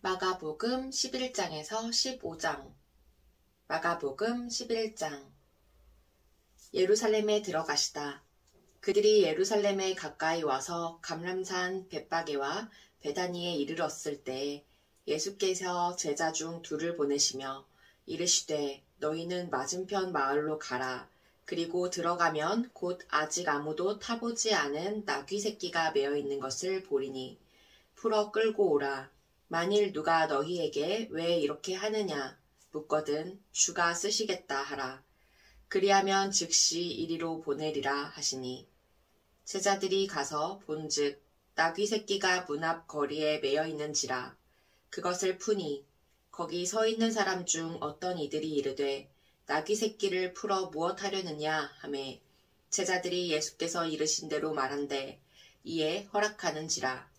마가복음 11장에서 15장. 마가복음 11장. 예루살렘에 들어가시다. 그들이 예루살렘에 가까이 와서 감람산 벳바게와 베다니에 이르렀을 때 예수께서 제자 중 둘을 보내시며 이르시되 너희는 맞은편 마을로 가라. 그리고 들어가면 곧 아직 아무도 타보지 않은 나귀 새끼가 매어 있는 것을 보리니 풀어 끌고 오라. 만일 누가 너희에게 왜 이렇게 하느냐 묻거든 주가 쓰시겠다 하라. 그리하면 즉시 이리로 보내리라 하시니 제자들이 가서 본즉 나귀 새끼가 문 앞 거리에 매여 있는지라. 그것을 푸니 거기 서 있는 사람 중 어떤 이들이 이르되 나귀 새끼를 풀어 무엇하려느냐 하매 제자들이 예수께서 이르신 대로 말한대 이에 허락하는지라.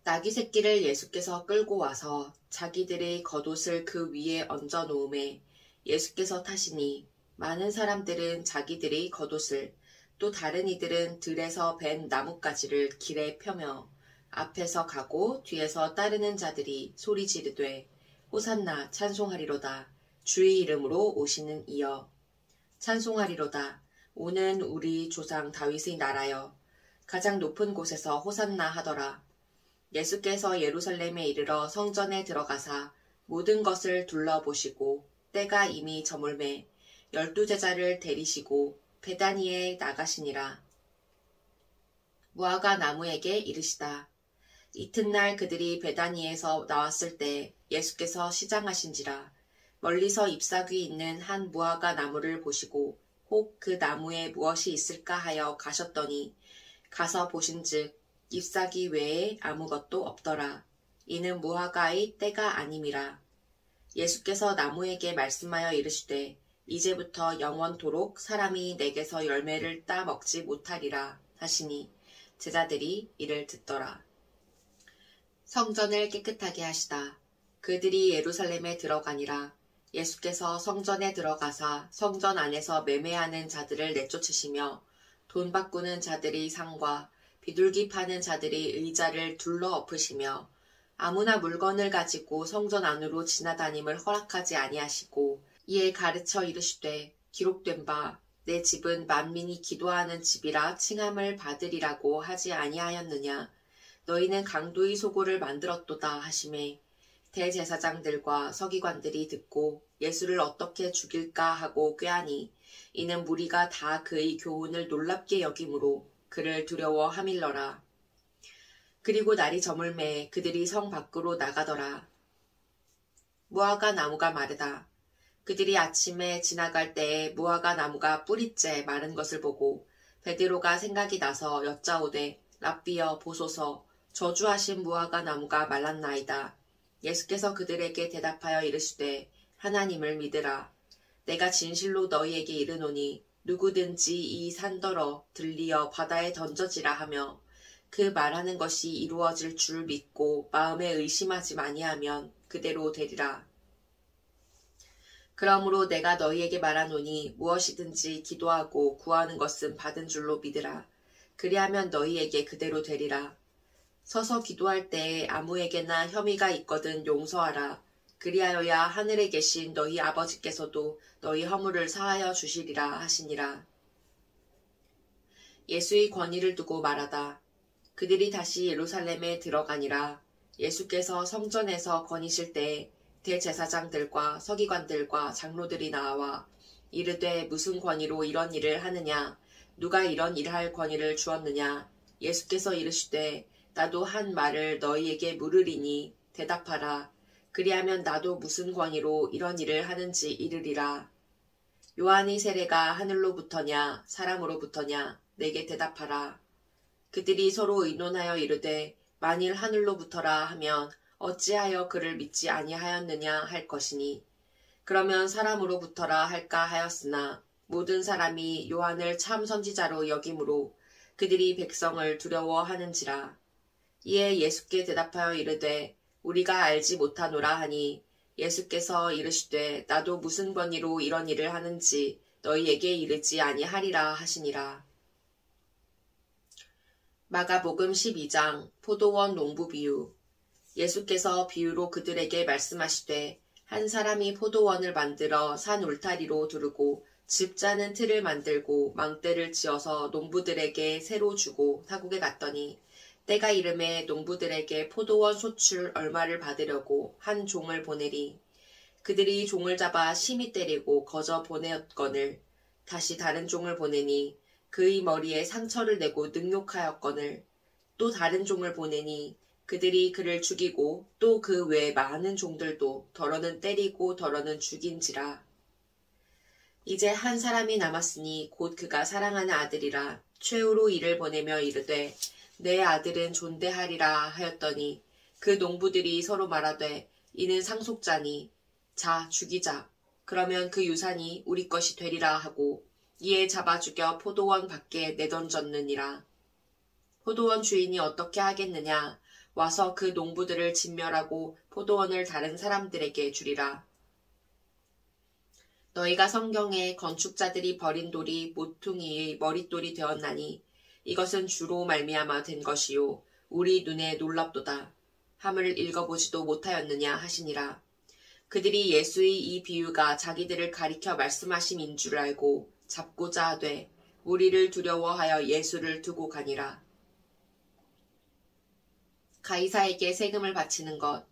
나귀 새끼를 예수께서 끌고 와서 자기들의 겉옷을 그 위에 얹어 놓음에 예수께서 타시니 많은 사람들은 자기들의 겉옷을 또 다른 이들은 들에서 벤 나뭇가지를 길에 펴며 앞에서 가고 뒤에서 따르는 자들이 소리 지르되 호산나 찬송하리로다. 주의 이름으로 오시는 이여 찬송하리로다. 오는 우리 조상 다윗의 나라여 가장 높은 곳에서 호산나 하더라. 예수께서 예루살렘에 이르러 성전에 들어가사 모든 것을 둘러보시고 때가 이미 저물매 12제자를 데리시고 베다니에 나가시니라. 무화과 나무에게 이르시다. 이튿날 그들이 베다니에서 나왔을 때 예수께서 시장하신지라. 멀리서 잎사귀 있는 한 무화과 나무를 보시고 혹 그 나무에 무엇이 있을까 하여 가셨더니 가서 보신즉 잎사귀 외에 아무것도 없더라. 이는 무화과의 때가 아님이라. 예수께서 나무에게 말씀하여 이르시되 이제부터 영원토록 사람이 내게서 열매를 따 먹지 못하리라 하시니 제자들이 이를 듣더라. 성전을 깨끗하게 하시다. 그들이 예루살렘에 들어가니라. 예수께서 성전에 들어가사 성전 안에서 매매하는 자들을 내쫓으시며 돈 바꾸는 자들의 상과 비둘기 파는 자들이 의자를 둘러 엎으시며 아무나 물건을 가지고 성전 안으로 지나다님을 허락하지 아니하시고 이에 가르쳐 이르시되 기록된 바 내 집은 만민이 기도하는 집이라 칭함을 받으리라고 하지 아니하였느냐. 너희는 강도의 소굴을 만들었도다 하시매 대제사장들과 서기관들이 듣고 예수를 어떻게 죽일까 하고 꾀하니 이는 무리가 다 그의 교훈을 놀랍게 여김으로 그를 두려워함일러라. 그리고 날이 저물매 그들이 성 밖으로 나가더라. 무화과 나무가 마르다. 그들이 아침에 지나갈 때에 무화과 나무가 뿌리째 마른 것을 보고 베드로가 생각이 나서 여짜오되 랍비여 보소서 저주하신 무화과 나무가 말랐나이다. 예수께서 그들에게 대답하여 이르시되 하나님을 믿으라. 내가 진실로 너희에게 이르노니 누구든지 이 산더러 들리어 바다에 던져지라 하며 그 말하는 것이 이루어질 줄 믿고 마음에 의심하지 아니하면 그대로 되리라. 그러므로 내가 너희에게 말하노니 무엇이든지 기도하고 구하는 것은 받은 줄로 믿으라. 그리하면 너희에게 그대로 되리라. 서서 기도할 때에 아무에게나 혐의가 있거든 용서하라. 그리하여야 하늘에 계신 너희 아버지께서도 너희 허물을 사하여 주시리라 하시니라. 예수의 권위를 두고 말하다. 그들이 다시 예루살렘에 들어가니라. 예수께서 성전에서 거니실 때에 대제사장들과 서기관들과 장로들이 나와 이르되 무슨 권위로 이런 일을 하느냐. 누가 이런 일할 권위를 주었느냐. 예수께서 이르시되 나도 한 말을 너희에게 물으리니 대답하라. 그리하면 나도 무슨 권위로 이런 일을 하는지 이르리라. 요한의 세례가 하늘로부터냐 사람으로부터냐 내게 대답하라. 그들이 서로 의논하여 이르되 만일 하늘로부터라 하면 어찌하여 그를 믿지 아니하였느냐 할 것이니 그러면 사람으로부터라 할까 하였으나 모든 사람이 요한을 참 선지자로 여김으로 그들이 백성을 두려워하는지라. 이에 예수께 대답하여 이르되 우리가 알지 못하노라 하니 예수께서 이르시되 나도 무슨 권위로 이런 일을 하는지 너희에게 이르지 아니하리라 하시니라. 마가복음 12장 포도원 농부 비유. 예수께서 비유로 그들에게 말씀하시되 한 사람이 포도원을 만들어 산 울타리로 두르고 집 짜는 틀을 만들고 망대를 지어서 농부들에게 새로 주고 타국에 갔더니 때가 이름에 농부들에게 포도원 소출 얼마를 받으려고 한 종을 보내리. 그들이 종을 잡아 심히 때리고 거저 보내었거늘 다시 다른 종을 보내니 그의 머리에 상처를 내고 능욕하였거늘 또 다른 종을 보내니 그들이 그를 죽이고 또 그 외 많은 종들도 더러는 때리고 더러는 죽인지라. 이제 한 사람이 남았으니 곧 그가 사랑하는 아들이라. 최후로 이를 보내며 이르되 내 아들은 존대하리라 하였더니 그 농부들이 서로 말하되 이는 상속자니 자 죽이자. 그러면 그 유산이 우리 것이 되리라 하고 이에 잡아 죽여 포도원 밖에 내던졌느니라. 포도원 주인이 어떻게 하겠느냐. 와서 그 농부들을 진멸하고 포도원을 다른 사람들에게 주리라. 너희가 성경에 건축자들이 버린 돌이 모퉁이의 머릿돌이 되었나니 이것은 주로 말미암아 된 것이요 우리 눈에 놀랍도다 함을 읽어보지도 못하였느냐 하시니라. 그들이 예수의 이 비유가 자기들을 가리켜 말씀하심인 줄 알고 잡고자 하되 우리를 두려워하여 예수를 두고 가니라. 가이사에게 세금을 바치는 것.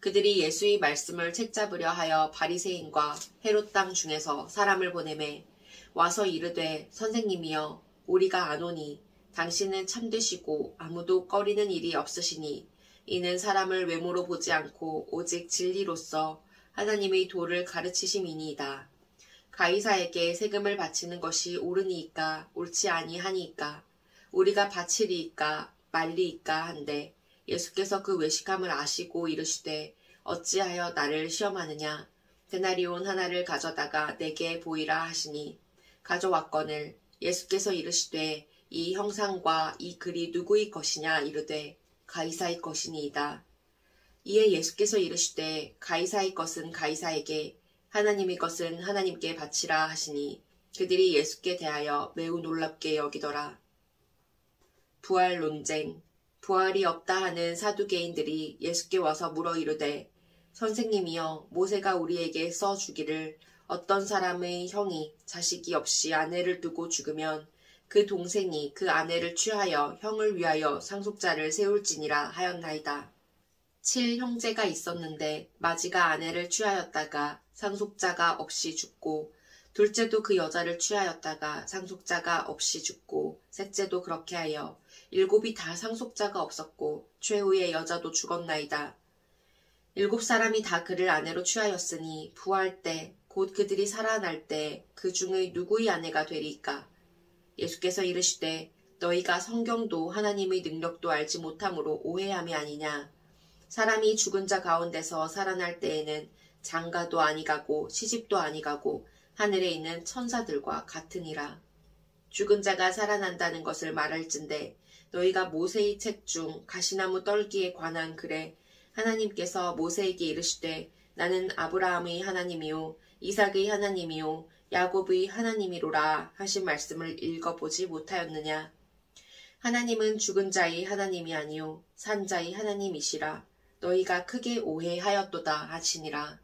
그들이 예수의 말씀을 책잡으려 하여 바리새인과 헤롯 땅 중에서 사람을 보내매 와서 이르되 선생님이여 우리가 아노니 당신은 참되시고 아무도 꺼리는 일이 없으시니 이는 사람을 외모로 보지 않고 오직 진리로서 하나님의 도를 가르치심이니이다. 가이사에게 세금을 바치는 것이 옳으니이까 옳지 아니하니이까 우리가 바치리이까 말리이까 한데 예수께서 그 외식함을 아시고 이르시되 어찌하여 나를 시험하느냐. 데나리온 하나를 가져다가 내게 보이라 하시니 가져왔거늘 예수께서 이르시되 이 형상과 이 글이 누구의 것이냐 이르되 가이사의 것이니이다. 이에 예수께서 이르시되 가이사의 것은 가이사에게 하나님의 것은 하나님께 바치라 하시니 그들이 예수께 대하여 매우 놀랍게 여기더라. 부활 논쟁. 부활이 없다 하는 사두개인들이 예수께 와서 물어 이르되 선생님이여 모세가 우리에게 써주기를 어떤 사람의 형이 자식이 없이 아내를 두고 죽으면 그 동생이 그 아내를 취하여 형을 위하여 상속자를 세울지니라 하였나이다. 7형제가 있었는데 마지가 아내를 취하였다가 상속자가 없이 죽고 둘째도 그 여자를 취하였다가 상속자가 없이 죽고 셋째도 그렇게 하여 7이 다 상속자가 없었고 최후의 여자도 죽었나이다. 7사람이 다 그를 아내로 취하였으니 부활 때 곧 그들이 살아날 때 그 중의 누구의 아내가 되리까. 예수께서 이르시되 너희가 성경도 하나님의 능력도 알지 못함으로 오해함이 아니냐. 사람이 죽은 자 가운데서 살아날 때에는 장가도 아니가고 시집도 아니가고 하늘에 있는 천사들과 같으니라. 죽은 자가 살아난다는 것을 말할진대 너희가 모세의 책 중 가시나무 떨기에 관한 글에 하나님께서 모세에게 이르시되 나는 아브라함의 하나님이요 이삭의 하나님이요 야곱의 하나님이로라 하신 말씀을 읽어보지 못하였느냐. 하나님은 죽은 자의 하나님이 아니요 산 자의 하나님이시라. 너희가 크게 오해하였도다 하시니라.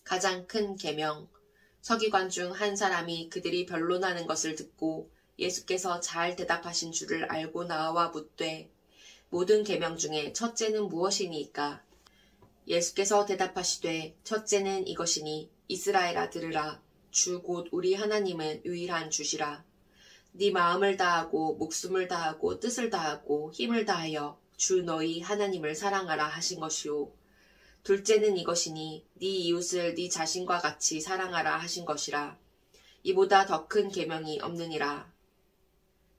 가장 큰 계명. 서기관 중 한 사람이 그들이 변론하는 것을 듣고 예수께서 잘 대답하신 줄을 알고 나와 묻되 모든 계명 중에 첫째는 무엇이니까? 예수께서 대답하시되 첫째는 이것이니 이스라엘아 들으라. 주 곧 우리 하나님은 유일한 주시라. 네 마음을 다하고 목숨을 다하고 뜻을 다하고 힘을 다하여 주 너희 하나님을 사랑하라 하신 것이요. 둘째는 이것이니 네 이웃을 네 자신과 같이 사랑하라 하신 것이라. 이보다 더 큰 계명이 없느니라.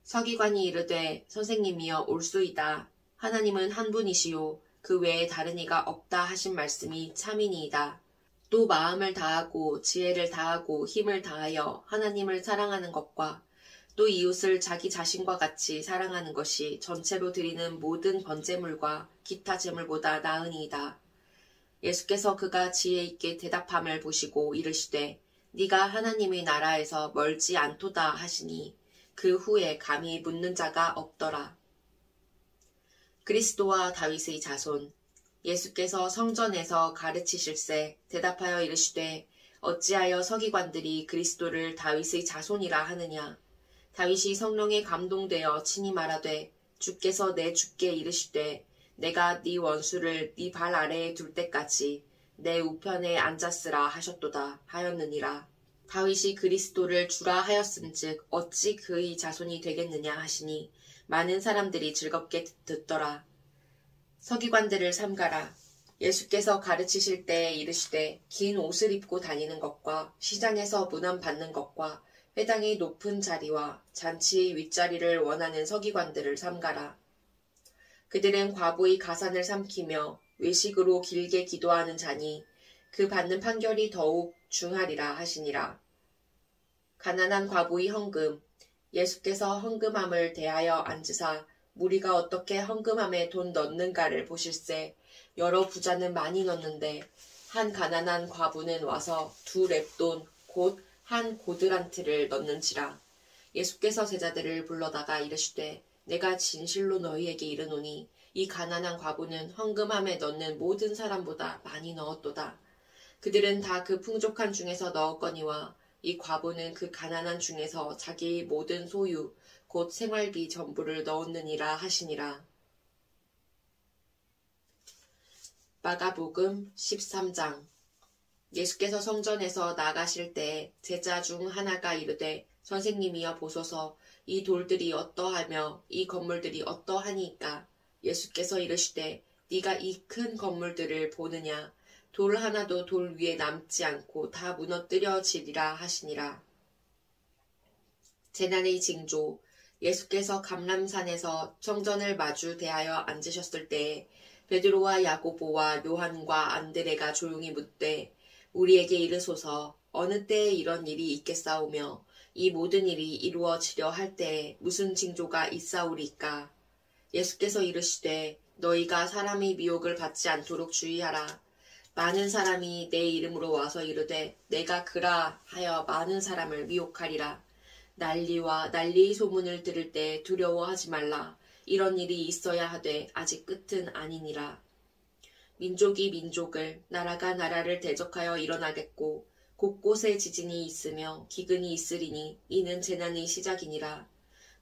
서기관이 이르되 선생님이여 올소이다. 하나님은 한 분이시요 그 외에 다른 이가 없다 하신 말씀이 참이니이다. 또 마음을 다하고 지혜를 다하고 힘을 다하여 하나님을 사랑하는 것과 또 이웃을 자기 자신과 같이 사랑하는 것이 전체로 드리는 모든 번제물과 기타 제물보다 나으니이다. 예수께서 그가 지혜 있게 대답함을 보시고 이르시되 네가 하나님의 나라에서 멀지 않도다 하시니 그 후에 감히 묻는 자가 없더라. 그리스도와 다윗의 자손. 예수께서 성전에서 가르치실세 대답하여 이르시되 어찌하여 서기관들이 그리스도를 다윗의 자손이라 하느냐. 다윗이 성령에 감동되어 친히 말하되 주께서 내 주께 이르시되 내가 네 원수를 네 발 아래에 둘 때까지 내 우편에 앉았으라 하셨도다 하였느니라. 다윗이 그리스도를 주라 하였은즉 어찌 그의 자손이 되겠느냐 하시니 많은 사람들이 즐겁게 듣더라. 서기관들을 삼가라. 예수께서 가르치실 때에 이르시되 긴 옷을 입고 다니는 것과 시장에서 문안 받는 것과 회당의 높은 자리와 잔치의 윗자리를 원하는 서기관들을 삼가라. 그들은 과부의 가산을 삼키며 외식으로 길게 기도하는 자니 그 받는 판결이 더욱 중하리라 하시니라. 가난한 과부의 헌금. 예수께서 헌금함을 대하여 앉으사 무리가 어떻게 헌금함에 돈 넣는가를 보실세. 여러 부자는 많이 넣는데 한 가난한 과부는 와서 2렙돈 곧 한 고드란트를 넣는지라. 예수께서 제자들을 불러다가 이르시되 내가 진실로 너희에게 이르노니 이 가난한 과부는 헌금함에 넣는 모든 사람보다 많이 넣었도다. 그들은 다 그 풍족한 중에서 넣었거니와 이 과부는 그 가난한 중에서 자기의 모든 소유 곧 생활비 전부를 넣었느니라 하시니라. 마가복음 13장. 예수께서 성전에서 나가실 때에 제자 중 하나가 이르되 선생님이여 보소서 이 돌들이 어떠하며 이 건물들이 어떠하니까. 예수께서 이르시되 네가 이 큰 건물들을 보느냐. 돌 하나도 돌 위에 남지 않고 다 무너뜨려지리라 하시니라. 재난의 징조. 예수께서 감람산에서 성전을 마주 대하여 앉으셨을 때에 베드로와 야고보와 요한과 안드레가 조용히 묻되 우리에게 이르소서 어느 때에 이런 일이 있겠사오며 이 모든 일이 이루어지려 할 때에 무슨 징조가 있사오리까. 예수께서 이르시되 너희가 사람의 미혹을 받지 않도록 주의하라. 많은 사람이 내 이름으로 와서 이르되 내가 그라 하여 많은 사람을 미혹하리라. 난리와 난리의 소문을 들을 때 두려워하지 말라. 이런 일이 있어야 하되 아직 끝은 아니니라. 민족이 민족을 나라가 나라를 대적하여 일어나겠고 곳곳에 지진이 있으며 기근이 있으리니 이는 재난의 시작이니라.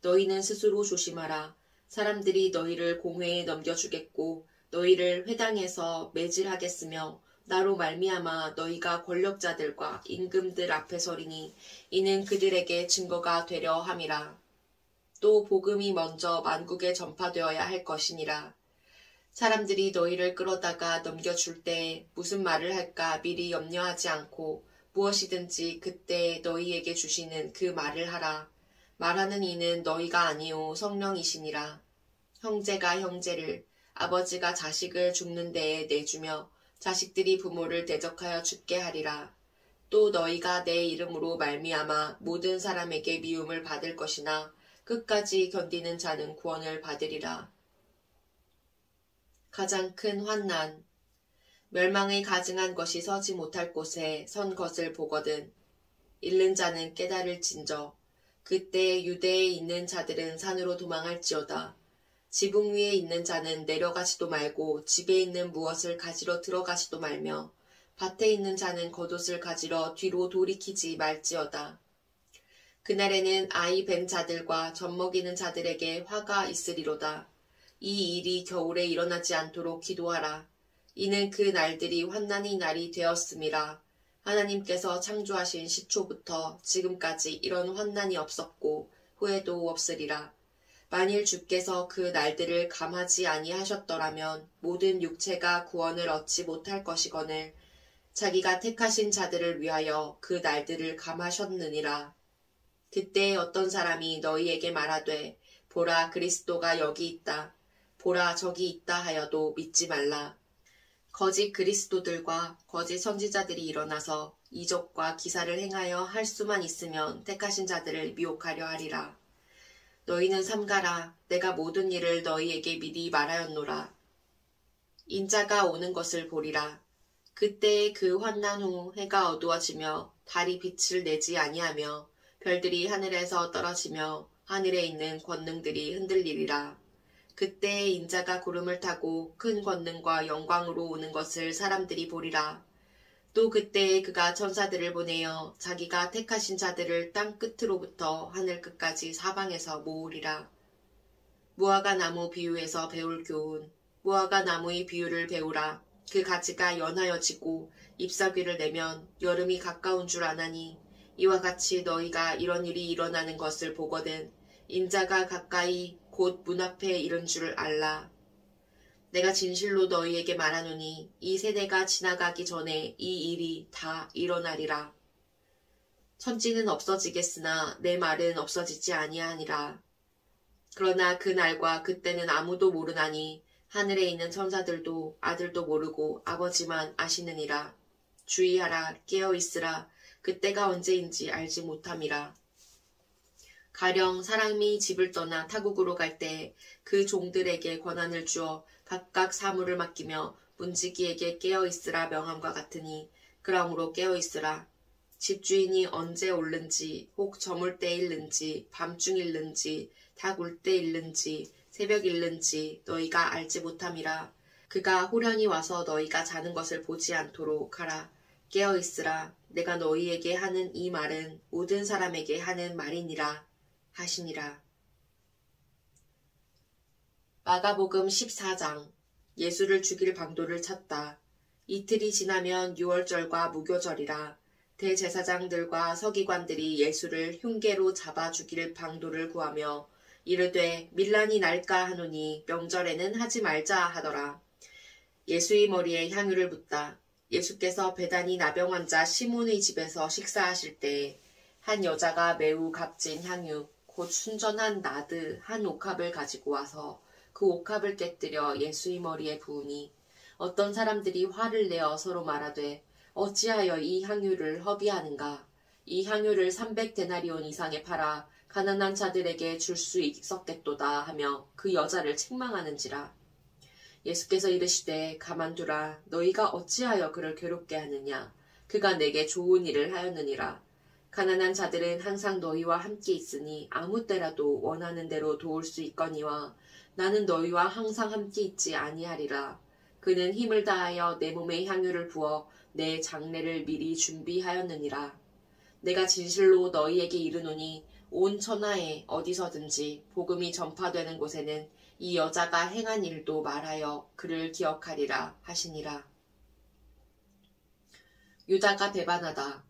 너희는 스스로 조심하라. 사람들이 너희를 공회에 넘겨주겠고 너희를 회당에서 매질하겠으며 나로 말미암아 너희가 권력자들과 임금들 앞에 서리니 이는 그들에게 증거가 되려 함이라. 또 복음이 먼저 만국에 전파되어야 할 것이니라. 사람들이 너희를 끌어다가 넘겨줄 때에 무슨 말을 할까 미리 염려하지 않고 무엇이든지 그때 너희에게 주시는 그 말을 하라. 말하는 이는 너희가 아니오 성령이시니라. 형제가 형제를 아버지가 자식을 죽는 데에 내주며 자식들이 부모를 대적하여 죽게 하리라. 또 너희가 내 이름으로 말미암아 모든 사람에게 미움을 받을 것이나 끝까지 견디는 자는 구원을 받으리라. 가장 큰 환난. 멸망의 가증한 것이 서지 못할 곳에 선 것을 보거든 잃는 자는 깨달을진저. 그때 유대에 있는 자들은 산으로 도망할지어다. 지붕 위에 있는 자는 내려가지도 말고 집에 있는 무엇을 가지러 들어가지도 말며 밭에 있는 자는 겉옷을 가지러 뒤로 돌이키지 말지어다. 그날에는 아이 뵌 자들과 젖먹이는 자들에게 화가 있으리로다. 이 일이 겨울에 일어나지 않도록 기도하라. 이는 그 날들이 환난의 날이 되었음이라. 하나님께서 창조하신 시초부터 지금까지 이런 환난이 없었고 후에도 없으리라. 만일 주께서 그 날들을 감하지 아니하셨더라면 모든 육체가 구원을 얻지 못할 것이거늘 자기가 택하신 자들을 위하여 그 날들을 감하셨느니라. 그때 어떤 사람이 너희에게 말하되 보라 그리스도가 여기 있다. 보라 저기 있다 하여도 믿지 말라. 거짓 그리스도들과 거짓 선지자들이 일어나서 이적과 기사를 행하여 할 수만 있으면 택하신 자들을 미혹하려 하리라. 너희는 삼가라. 내가 모든 일을 너희에게 미리 말하였노라. 인자가 오는 것을 보리라. 그때의 그 환난 후 해가 어두워지며 달이 빛을 내지 아니하며 별들이 하늘에서 떨어지며 하늘에 있는 권능들이 흔들리리라. 그때에 인자가 구름을 타고 큰 권능과 영광으로 오는 것을 사람들이 보리라. 또 그때에 그가 천사들을 보내어 자기가 택하신 자들을 땅 끝으로부터 하늘 끝까지 사방에서 모으리라. 무화과 나무 비유에서 배울 교훈. 무화과 나무의 비유를 배우라. 그 가지가 연하여지고 잎사귀를 내면 여름이 가까운 줄 아나니 이와 같이 너희가 이런 일이 일어나는 것을 보거든 인자가 가까이 곧 문 앞에 이른 줄 알라. 내가 진실로 너희에게 말하노니 이 세대가 지나가기 전에 이 일이 다 일어나리라. 천지는 없어지겠으나 내 말은 없어지지 아니하니라. 그러나 그 날과 그때는 아무도 모르나니 하늘에 있는 천사들도 아들도 모르고 아버지만 아시느니라. 주의하라, 깨어있으라. 그때가 언제인지 알지 못함이라. 가령 사람이 집을 떠나 타국으로 갈 때 그 종들에게 권한을 주어 각각 사물을 맡기며 문지기에게 깨어있으라 명함과 같으니 그러므로 깨어있으라. 집주인이 언제 올는지 혹 저물 때 일는지 밤중 일는지 닭 울 때 일는지 새벽 일는지 너희가 알지 못함이라. 그가 호련히 와서 너희가 자는 것을 보지 않도록 하라. 깨어있으라. 내가 너희에게 하는 이 말은 모든 사람에게 하는 말이니라 하시니라. 마가복음 14장. 예수를 죽일 방도를 찾다. 이틀이 지나면 유월절과 무교절이라. 대제사장들과 서기관들이 예수를 흉계로 잡아 죽일 방도를 구하며 이르되 밀란이 날까 하노니 명절에는 하지 말자 하더라. 예수의 머리에 향유를 붓다. 예수께서 베다니 나병 환자 시몬의 집에서 식사하실 때에 한 여자가 매우 값진 향유 곧 순전한 나드 한 옥합을 가지고 와서 그 옥합을 깨뜨려 예수의 머리에 부으니 어떤 사람들이 화를 내어 서로 말하되 어찌하여 이 향유를 허비하는가. 이 향유를 300데나리온 이상에 팔아 가난한 자들에게 줄 수 있었겠도다 하며 그 여자를 책망하는지라. 예수께서 이르시되 가만두라. 너희가 어찌하여 그를 괴롭게 하느냐. 그가 내게 좋은 일을 하였느니라. 가난한 자들은 항상 너희와 함께 있으니 아무 때라도 원하는 대로 도울 수 있거니와 나는 너희와 항상 함께 있지 아니하리라. 그는 힘을 다하여 내 몸에 향유를 부어 내 장례를 미리 준비하였느니라. 내가 진실로 너희에게 이르노니 온 천하에 어디서든지 복음이 전파되는 곳에는 이 여자가 행한 일도 말하여 그를 기억하리라 하시니라. 유다가 배반하다.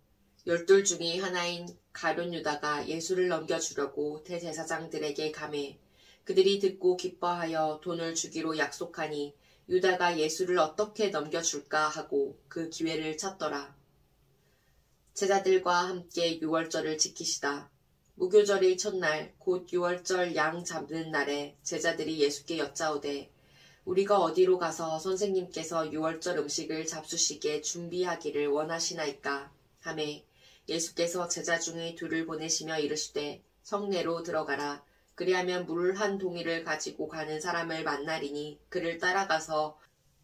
12 중의 하나인 가룟 유다가 예수를 넘겨주려고 대제사장들에게 가매 그들이 듣고 기뻐하여 돈을 주기로 약속하니 유다가 예수를 어떻게 넘겨줄까 하고 그 기회를 찾더라. 제자들과 함께 유월절을 지키시다. 무교절의 첫날 곧 유월절 양 잡는 날에 제자들이 예수께 여짜오되 우리가 어디로 가서 선생님께서 유월절 음식을 잡수시게 준비하기를 원하시나이까 하매 예수께서 제자 중에 둘을 보내시며 이르시되 성내로 들어가라. 그리하면 물 한 동이를 가지고 가는 사람을 만나리니 그를 따라가서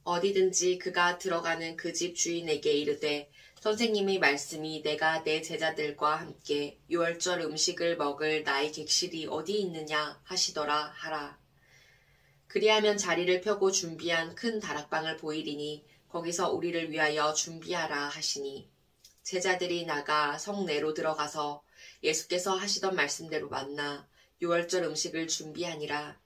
어디든지 그가 들어가는 그 집 주인에게 이르되 선생님의 말씀이 내가 내 제자들과 함께 유월절 음식을 먹을 나의 객실이 어디 있느냐 하시더라 하라. 그리하면 자리를 펴고 준비한 큰 다락방을 보이리니 거기서 우리를 위하여 준비하라 하시니 제자들이 나가 성내로 들어가서 예수께서 하시던 말씀대로 만나 유월절 음식을 준비하니라.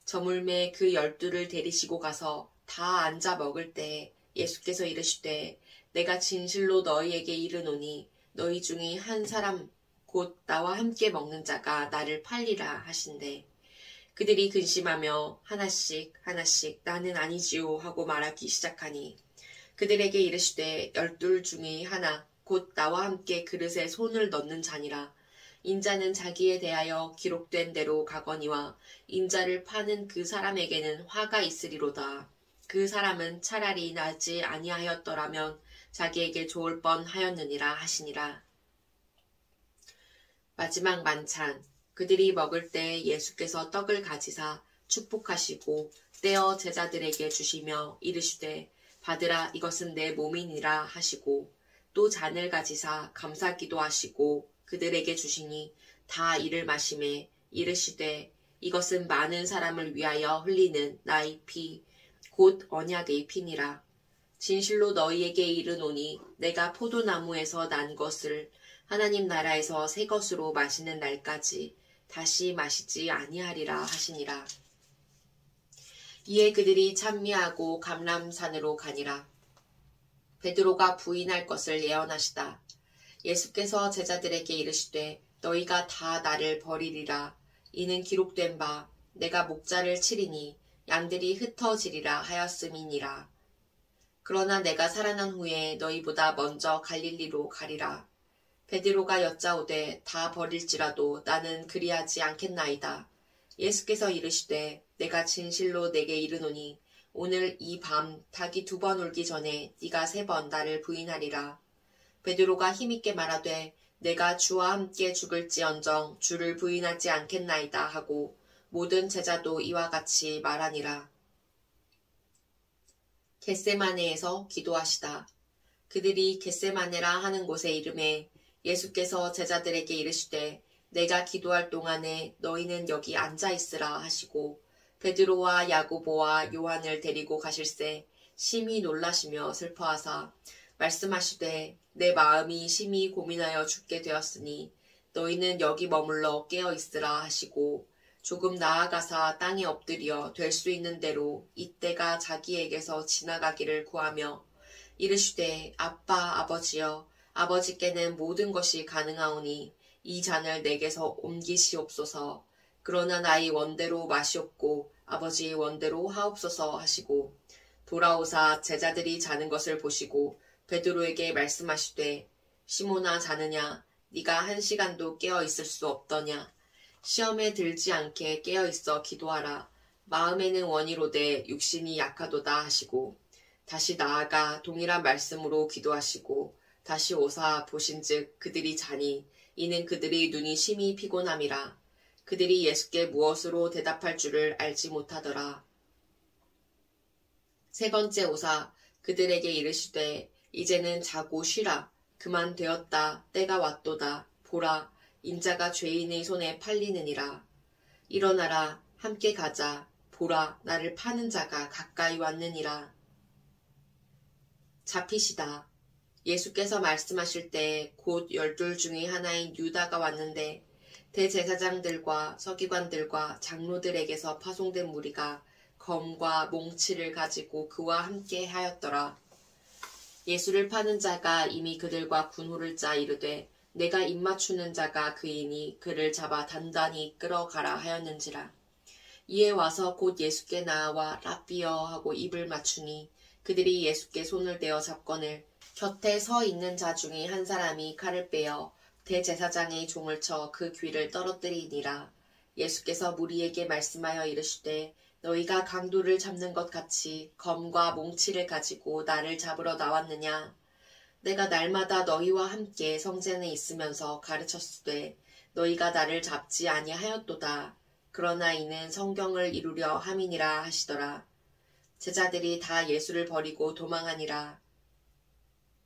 저물매 그 12를 데리시고 가서 다 앉아 먹을 때에 예수께서 이르시되 내가 진실로 너희에게 이르노니 너희 중에 한 사람 곧 나와 함께 먹는 자가 나를 팔리라 하신대. 그들이 근심하며 하나씩 나는 아니지요 하고 말하기 시작하니 그들에게 이르시되 12 중에 하나 곧 나와 함께 그릇에 손을 넣는 자니라. 인자는 자기에 대하여 기록된 대로 가거니와 인자를 파는 그 사람에게는 화가 있으리로다. 그 사람은 차라리 나지 아니하였더라면 자기에게 좋을 뻔하였느니라 하시니라. 마지막 만찬. 그들이 먹을 때 예수께서 떡을 가지사 축복하시고 떼어 제자들에게 주시며 이르시되 받으라 이것은 내 몸이니라 하시고 또 잔을 가지사 감사기도 하시고 그들에게 주시니 다 이를 마시매 이르시되 이것은 많은 사람을 위하여 흘리는 나의 피, 곧 언약의 피니라. 진실로 너희에게 이르노니 내가 포도나무에서 난 것을 하나님 나라에서 새 것으로 마시는 날까지 다시 마시지 아니하리라 하시니라. 이에 그들이 찬미하고 감람산으로 가니라. 베드로가 부인할 것을 예언하시다. 예수께서 제자들에게 이르시되 너희가 다 나를 버리리라. 이는 기록된 바 내가 목자를 치리니 양들이 흩어지리라 하였음이니라. 그러나 내가 살아난 후에 너희보다 먼저 갈릴리로 가리라. 베드로가 여짜오되 다 버릴지라도 나는 그리하지 않겠나이다. 예수께서 이르시되 내가 진실로 내게 이르노니 오늘 이 밤 닭이 2번 울기 전에 네가 3번 나를 부인하리라. 베드로가 힘있게 말하되 내가 주와 함께 죽을지언정 주를 부인하지 않겠나이다 하고 모든 제자도 이와 같이 말하니라. 겟세마네에서 기도하시다. 그들이 겟세마네라 하는 곳에 이름에 예수께서 제자들에게 이르시되 내가 기도할 동안에 너희는 여기 앉아있으라 하시고 베드로와 야고보와 요한을 데리고 가실새 심히 놀라시며 슬퍼하사 말씀하시되 내 마음이 심히 고민하여 죽게 되었으니 너희는 여기 머물러 깨어있으라 하시고 조금 나아가사 땅에 엎드려 될 수 있는 대로 이때가 자기에게서 지나가기를 구하며 이르시되 아빠 아버지여 아버지께는 모든 것이 가능하오니 이 잔을 내게서 옮기시옵소서. 그러나 나의 원대로 마시옵고 아버지의 원대로 하옵소서 하시고 돌아오사 제자들이 자는 것을 보시고 베드로에게 말씀하시되 시몬아 자느냐 네가 1시간도 깨어 있을 수 없더냐. 시험에 들지 않게 깨어 있어 기도하라. 마음에는 원이로되 육신이 약하도다 하시고 다시 나아가 동일한 말씀으로 기도하시고 다시 오사 보신즉 그들이 자니 이는 그들의 눈이 심히 피곤함이라. 그들이 예수께 무엇으로 대답할 줄을 알지 못하더라. 3번째 오사 그들에게 이르시되 이제는 자고 쉬라. 그만 되었다. 때가 왔도다. 보라 인자가 죄인의 손에 팔리느니라. 일어나라. 함께 가자. 보라 나를 파는 자가 가까이 왔느니라. 잡히시다. 예수께서 말씀하실 때 곧 12 중의 하나인 유다가 왔는데 대제사장들과 서기관들과 장로들에게서 파송된 무리가 검과 몽치를 가지고 그와 함께 하였더라. 예수를 파는 자가 이미 그들과 군호를 짜 이르되 내가 입맞추는 자가 그이니 그를 잡아 단단히 끌어가라 하였는지라. 이에 와서 곧 예수께 나아와 랍비여 하고 입을 맞추니 그들이 예수께 손을 대어 잡거늘 곁에 서 있는 자 중에 한 사람이 칼을 빼어 대제사장의 종을 쳐 그 귀를 떨어뜨리니라. 예수께서 무리에게 말씀하여 이르시되 너희가 강도를 잡는 것 같이 검과 몽치를 가지고 나를 잡으러 나왔느냐. 내가 날마다 너희와 함께 성전에 있으면서 가르쳤으되 너희가 나를 잡지 아니하였도다. 그러나 이는 성경을 이루려 함이니라 하시더라. 제자들이 다 예수를 버리고 도망하니라.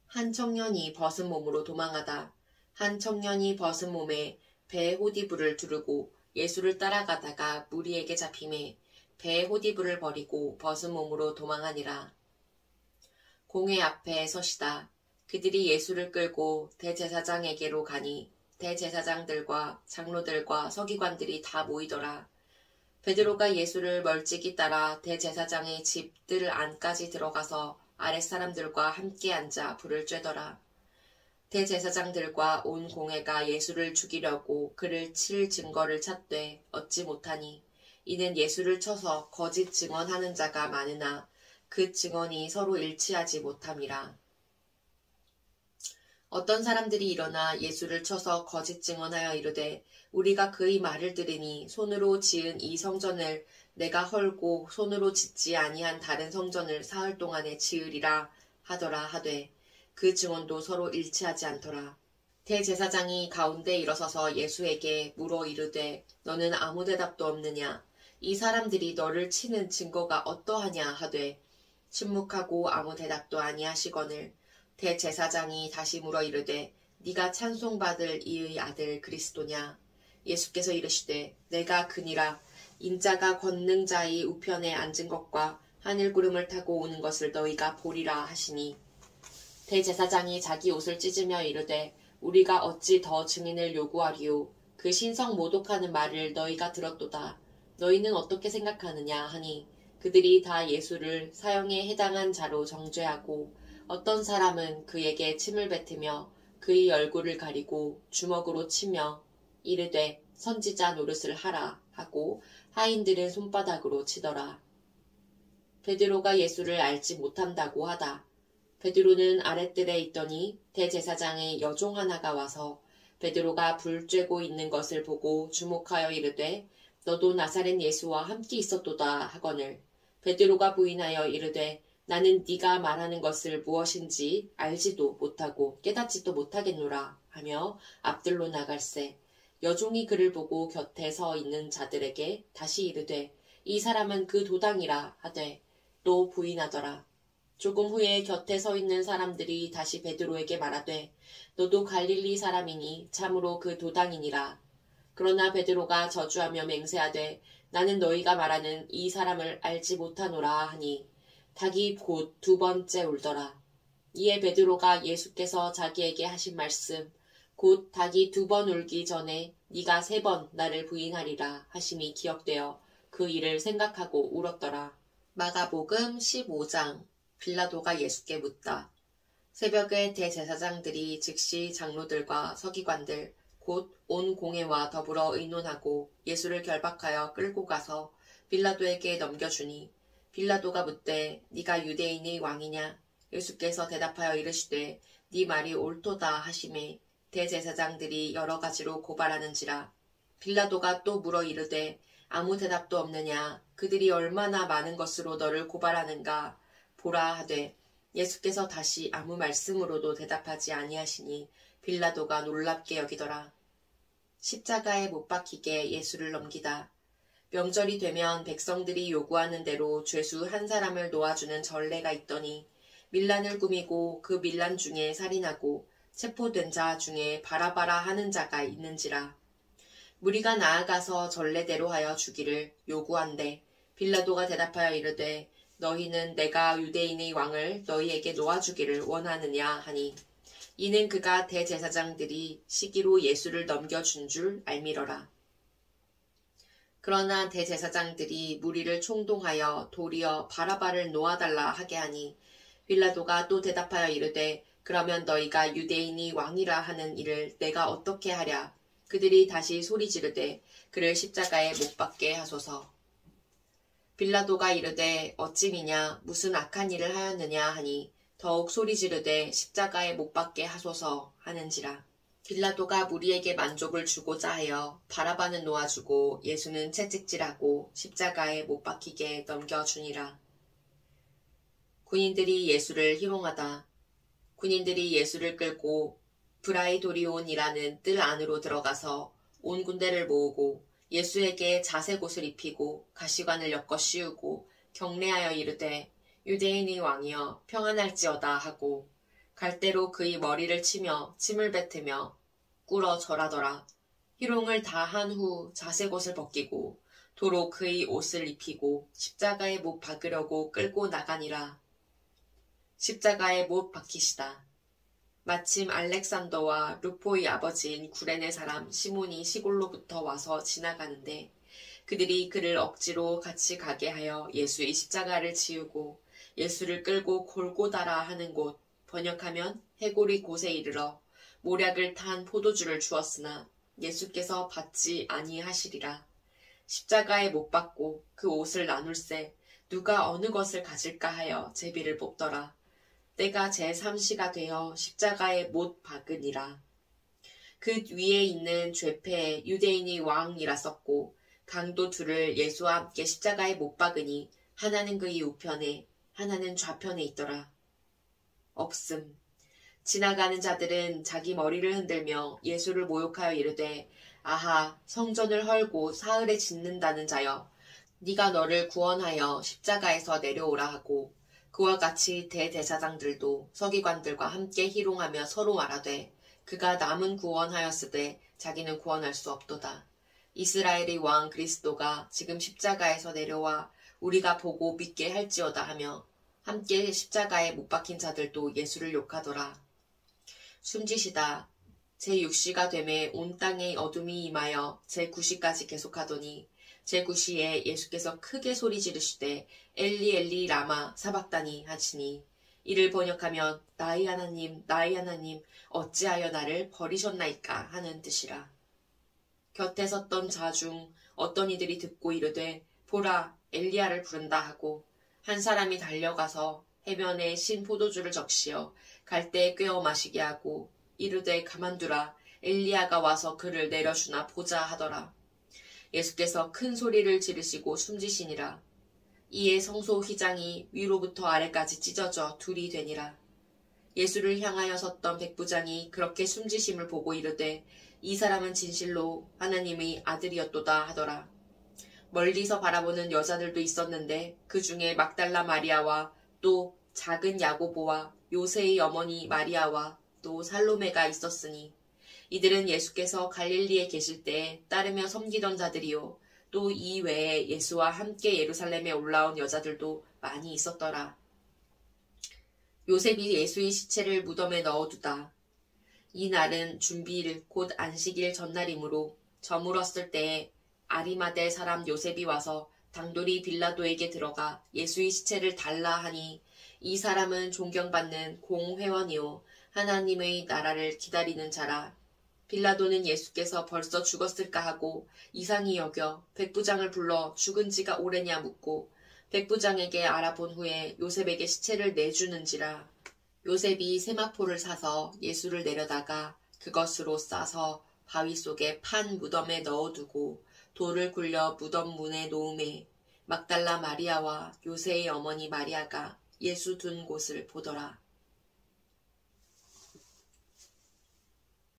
한 청년이 벗은 몸으로 도망하다. 한 청년이 벗은 몸에 배에 호디부를 두르고 예수를 따라가다가 무리에게 잡힘에 배에 호디부를 버리고 벗은 몸으로 도망하니라. 공회 앞에 서시다. 그들이 예수를 끌고 대제사장에게로 가니 대제사장들과 장로들과 서기관들이 다 모이더라. 베드로가 예수를 멀찍이 따라 대제사장의 집 뜰 안까지 들어가서 아랫사람들과 함께 앉아 불을 쬐더라. 대제사장들과 온 공회가 예수를 죽이려고 그를 칠 증거를 찾되 얻지 못하니 이는 예수를 쳐서 거짓 증언하는 자가 많으나 그 증언이 서로 일치하지 못함이라. 어떤 사람들이 일어나 예수를 쳐서 거짓 증언하여 이르되 우리가 그의 말을 들으니 손으로 지은 이 성전을 내가 헐고 손으로 짓지 아니한 다른 성전을 사흘 동안에 지으리라 하더라 하되 그 증언도 서로 일치하지 않더라. 대제사장이 가운데 일어서서 예수에게 물어 이르되 너는 아무 대답도 없느냐. 이 사람들이 너를 치는 증거가 어떠하냐 하되 침묵하고 아무 대답도 아니하시거늘 대제사장이 다시 물어 이르되 네가 찬송받을 이의 아들 그리스도냐. 예수께서 이르시되 내가 그니라. 인자가 권능자의 우편에 앉은 것과 하늘 구름을 타고 오는 것을 너희가 보리라 하시니 대제사장이 자기 옷을 찢으며 이르되 우리가 어찌 더 증인을 요구하리요 그 신성 모독하는 말을 너희가 들었도다. 너희는 어떻게 생각하느냐 하니 그들이 다 예수를 사형에 해당한 자로 정죄하고 어떤 사람은 그에게 침을 뱉으며 그의 얼굴을 가리고 주먹으로 치며 이르되 선지자 노릇을 하라 하고 하인들은 손바닥으로 치더라. 베드로가 예수를 알지 못한다고 하다. 베드로는 아랫뜰에 있더니 대제사장의 여종 하나가 와서 베드로가 불 쬐고 있는 것을 보고 주목하여 이르되 너도 나사렛 예수와 함께 있었도다 하거늘 베드로가 부인하여 이르되 나는 네가 말하는 것을 무엇인지 알지도 못하고 깨닫지도 못하겠노라 하며 앞들로 나갈새 여종이 그를 보고 곁에 서 있는 자들에게 다시 이르되 이 사람은 그 도당이라 하되 또 부인하더라. 조금 후에 곁에 서 있는 사람들이 다시 베드로에게 말하되 너도 갈릴리 사람이니 참으로 그 도당이니라. 그러나 베드로가 저주하며 맹세하되 나는 너희가 말하는 이 사람을 알지 못하노라 하니 닭이 곧 두 번째 울더라. 이에 베드로가 예수께서 자기에게 하신 말씀 곧 닭이 두 번 울기 전에 네가 세 번 나를 부인하리라 하심이 기억되어 그 일을 생각하고 울었더라. 마가복음 15장 빌라도가 예수께 묻다. 새벽에 대제사장들이 즉시 장로들과 서기관들 곧 온 공회와 더불어 의논하고 예수를 결박하여 끌고 가서 빌라도에게 넘겨주니 빌라도가 묻되 네가 유대인의 왕이냐? 예수께서 대답하여 이르시되 네 말이 옳도다 하시매 대제사장들이 여러 가지로 고발하는지라. 빌라도가 또 물어 이르되 아무 대답도 없느냐? 그들이 얼마나 많은 것으로 너를 고발하는가? 보라 하되 예수께서 다시 아무 말씀으로도 대답하지 아니하시니 빌라도가 놀랍게 여기더라. 십자가에 못 박히게 예수를 넘기다. 명절이 되면 백성들이 요구하는 대로 죄수 한 사람을 놓아주는 전례가 있더니 밀란을 꾸미고 그 밀란 중에 살인하고 체포된 자 중에 바라바라 하는 자가 있는지라. 무리가 나아가서 전례대로 하여 주기를 요구한대 빌라도가 대답하여 이르되 너희는 내가 유대인의 왕을 너희에게 놓아주기를 원하느냐 하니 이는 그가 대제사장들이 시기로 예수를 넘겨준 줄 알미러라. 그러나 대제사장들이 무리를 총동하여 도리어 바라바를 놓아달라 하게 하니 빌라도가 또 대답하여 이르되 그러면 너희가 유대인이 왕이라 하는 일을 내가 어떻게 하랴. 그들이 다시 소리 지르되 그를 십자가에 못 박게 하소서. 빌라도가 이르되 어찌미냐 무슨 악한 일을 하였느냐 하니 더욱 소리 지르되 십자가에 못 박게 하소서 하는지라. 빌라도가 무리에게 만족을 주고자 하여 바라바는 놓아주고 예수는 채찍질하고 십자가에 못 박히게 넘겨주니라. 군인들이 예수를 희롱하다. 군인들이 예수를 끌고 브라이도리온이라는 뜰 안으로 들어가서 온 군대를 모으고 예수에게 자색 옷을 입히고 가시관을 엮어 씌우고 경례하여 이르되 유대인의 왕이여 평안할지어다 하고 갈대로 그의 머리를 치며 침을 뱉으며 꿇어 절하더라. 희롱을 다 한 후 자색 옷을 벗기고 도로 그의 옷을 입히고 십자가에 못 박으려고 끌고 나가니라. 십자가에 못 박히시다. 마침 알렉산더와 루포의 아버지인 구레네 사람 시몬이 시골로부터 와서 지나가는데 그들이 그를 억지로 같이 가게 하여 예수의 십자가를 지우고 예수를 끌고 골고다라 하는 곳 번역하면 해골이 곳에 이르러 모략을 탄 포도주를 주었으나 예수께서 받지 아니하시리라. 십자가에 못 박고 그 옷을 나눌새 누가 어느 것을 가질까 하여 제비를 뽑더라. 때가 제3시가 되어 십자가에 못 박으니라. 그 위에 있는 죄패에 유대인이 왕이라 썼고 강도 둘을 예수와 함께 십자가에 못 박으니 하나는 그의 우편에 하나는 좌편에 있더라. 억슴. 지나가는 자들은 자기 머리를 흔들며 예수를 모욕하여 이르되 아하 성전을 헐고 사흘에 짓는다는 자여 네가 너를 구원하여 십자가에서 내려오라 하고 그와 같이 대제사장들도 서기관들과 함께 희롱하며 서로 말하되 그가 남은 구원하였으되 자기는 구원할 수 없도다. 이스라엘의 왕 그리스도가 지금 십자가에서 내려와 우리가 보고 믿게 할지어다 하며 함께 십자가에 못 박힌 자들도 예수를 욕하더라. 숨지시다. 제6시가 되매 온 땅에 어둠이 임하여 제9시까지 계속하더니 제9시에 예수께서 크게 소리 지르시되 엘리 엘리 라마 사박다니 하시니 이를 번역하면 나의 하나님 어찌하여 나를 버리셨나이까 하는 뜻이라. 곁에 섰던 자 중 어떤 이들이 듣고 이르되 보라 엘리야를 부른다 하고 한 사람이 달려가서 해변에 신 포도주를 적시어 갈대에 꿰어 마시게 하고 이르되 가만두라 엘리야가 와서 그를 내려주나 보자 하더라. 예수께서 큰 소리를 지르시고 숨지시니라. 이에 성소 휘장이 위로부터 아래까지 찢어져 둘이 되니라. 예수를 향하여 섰던 백부장이 그렇게 숨지심을 보고 이르되 이 사람은 진실로 하나님의 아들이었도다 하더라. 멀리서 바라보는 여자들도 있었는데 그 중에 막달라 마리아와 또 작은 야고보와 요새의 어머니 마리아와 또 살로메가 있었으니 이들은 예수께서 갈릴리에 계실 때에 따르며 섬기던 자들이요 또 이 외에 예수와 함께 예루살렘에 올라온 여자들도 많이 있었더라. 요셉이 예수의 시체를 무덤에 넣어두다. 이 날은 준비일 곧 안식일 전날이므로 저물었을 때에 아리마대 사람 요셉이 와서 당돌이 빌라도에게 들어가 예수의 시체를 달라 하니 이 사람은 존경받는 공회원이요 하나님의 나라를 기다리는 자라. 빌라도는 예수께서 벌써 죽었을까 하고 이상히 여겨 백부장을 불러 죽은 지가 오래냐 묻고 백부장에게 알아본 후에 요셉에게 시체를 내주는지라. 요셉이 세마포를 사서 예수를 내려다가 그것으로 싸서 바위 속에 판 무덤에 넣어두고 돌을 굴려 무덤 문에 놓음에 막달라 마리아와 요새의 어머니 마리아가 예수 둔 곳을 보더라.